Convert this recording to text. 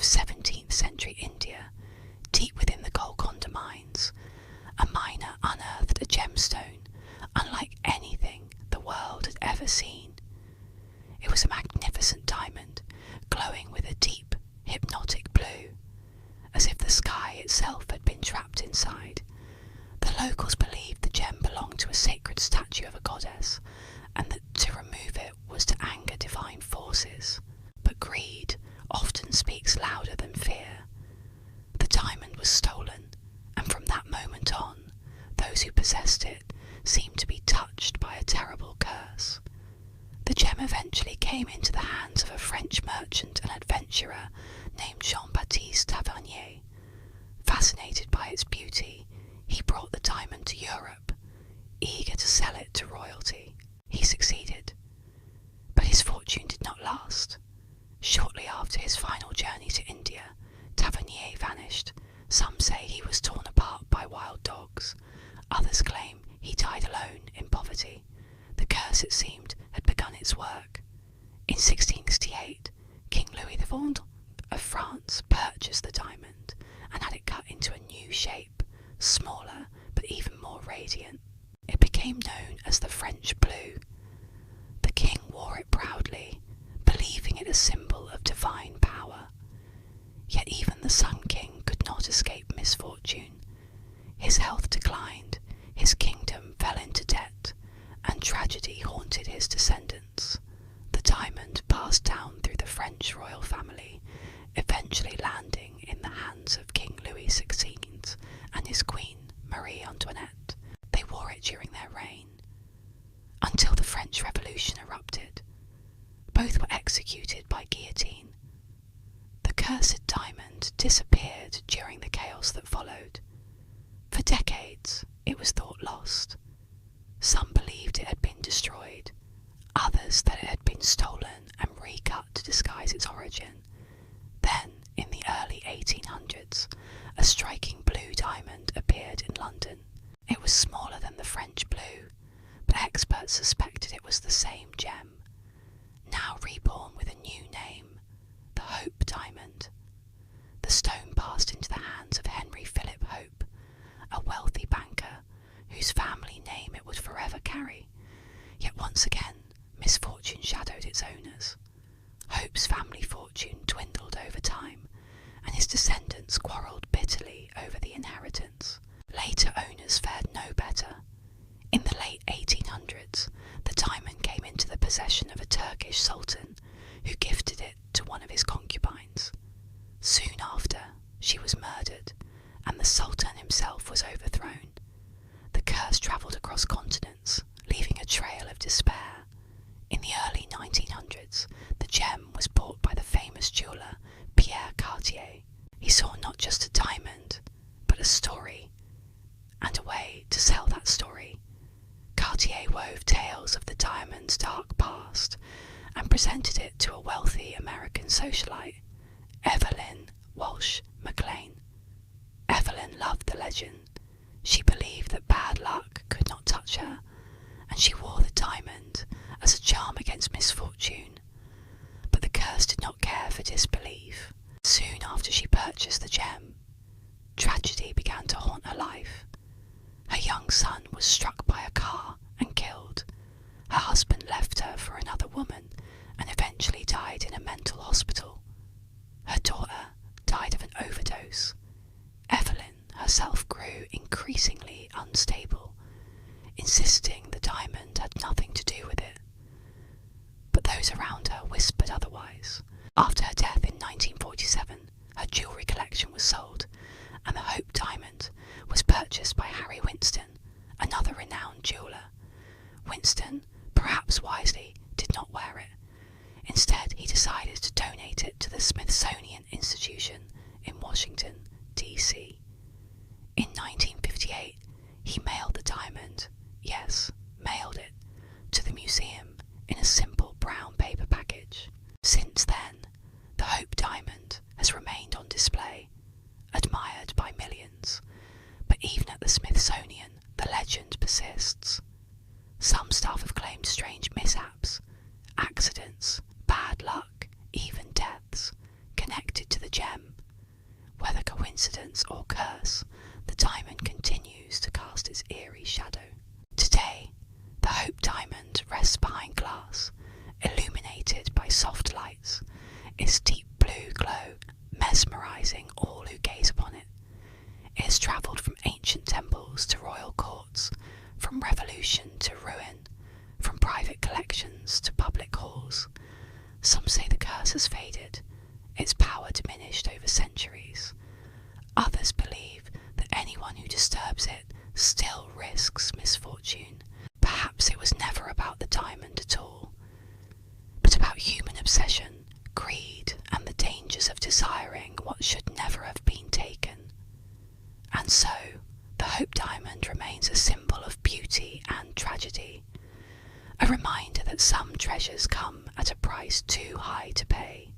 of 17th century India, deep within the Golconda mines, a miner unearthed a gemstone unlike anything the world had ever seen. It was a magnificent diamond, glowing with a deep, hypnotic blue, as if the sky itself had been trapped inside. The locals believed the gem belonged to a sacred statue of a goddess, and that to remove it was to anger divine forces. But greed often speaks louder than fear. The diamond was stolen, and from that moment on, those who possessed it seemed to be touched by a terrible curse. The gem eventually came into the hands of a French merchant and adventurer named Jean-Baptiste Tavernier. Fascinated by its beauty, he brought the diamond to Europe, eager to sell it to royalty. He succeeded, but his fortune did not last. Shortly after his final journey to India, Tavernier vanished. Some say he was torn apart by wild dogs. Others claim he died alone in poverty. The curse, it seemed, had begun its work. In 1668, King Louis XIV of France purchased the diamond and had it cut into a new shape, smaller but even more radiant. It became known as the French blue. The king wore it proudly, believing it a symbol of divine power. Yet even the Sun King could not escape misfortune. His health declined, his kingdom fell into debt, and tragedy haunted his descendants. The diamond passed down through the French royal family, eventually landing in the hands of King Louis XVI and his queen, Marie Antoinette. They wore it during their reign, until the French Revolution erupted. Both were executed by guillotine. The cursed diamond disappeared during the chaos that followed. For decades, it was thought lost. Some believed it had been destroyed, others that it had been stolen and recut to disguise its origin. Then, in the early 1800s, a striking blue diamond appeared in London. It was smaller than the French blue, but experts suspected it was the same gem, now reborn with a new name, the Hope Diamond. The stone passed into the hands of Henry Philip Hope, a wealthy banker whose family name it would forever carry. Yet once again, misfortune shadowed its owners. Hope's family fortune dwindled over time, and his descendants quarrelled bitterly over the inheritance. Later owners fared no better. In the late 1800s, the diamond came into the possession of a Turkish sultan, who gifted it to one of his concubines. Soon after, she was murdered, and the sultan himself was overthrown. The curse travelled across continents, leaving a trail of despair. In the early 1900s, the gem was bought by the famous jeweller Pierre Cartier. He saw not just a diamond, but a story, and a way to sell that story. Cartier wove tales of the diamond's dark past and presented it to a wealthy American socialite, Evelyn Walsh McLean. Evelyn loved the legend. She believed that bad luck could not touch her, and she wore the diamond as a charm against misfortune. But the curse did not care for disbelief. Soon after she purchased the gem, tragedy began to haunt her life. Her young son was struck by a car and killed. Her husband left her for another woman and eventually died in a mental hospital. Her daughter died of an overdose. Evelyn herself grew increasingly unstable, insisting the diamond had nothing to do with it. But those around her whispered otherwise. After her death in 1947, her jewellery collection was sold, and the Hope diamond was purchased by Harry Winston, another renowned jeweller. Winston, perhaps wisely, did not wear it. Instead, he decided to donate it to the Smithsonian Institution in Washington, D.C. In 1958, he mailed the diamond, yes, mailed it, to the museum in a simple brown paper package. Since then, the Hope diamond has remained on display, admired by millions. But even at the Smithsonian, the legend persists. Some staff have claimed strange mishaps, accidents, bad luck, even deaths, connected to the gem. coincidence or curse, the diamond continues to cast its eerie shadow. Today, the Hope Diamond rests behind glass, illuminated by soft lights, its deep blue glow mesmerising all who gaze upon it. It has travelled from ancient temples to royal courts, from revolution to ruin, from private collections to public halls. Some say the curse has faded, its power diminished over centuries. Others believe that anyone who disturbs it still risks misfortune. Perhaps it was never about the diamond at all, but about human obsession, greed, and the dangers of desiring what should never have been taken. And so, the Hope Diamond remains a symbol of beauty and tragedy, a reminder that some treasures come at a price too high to pay.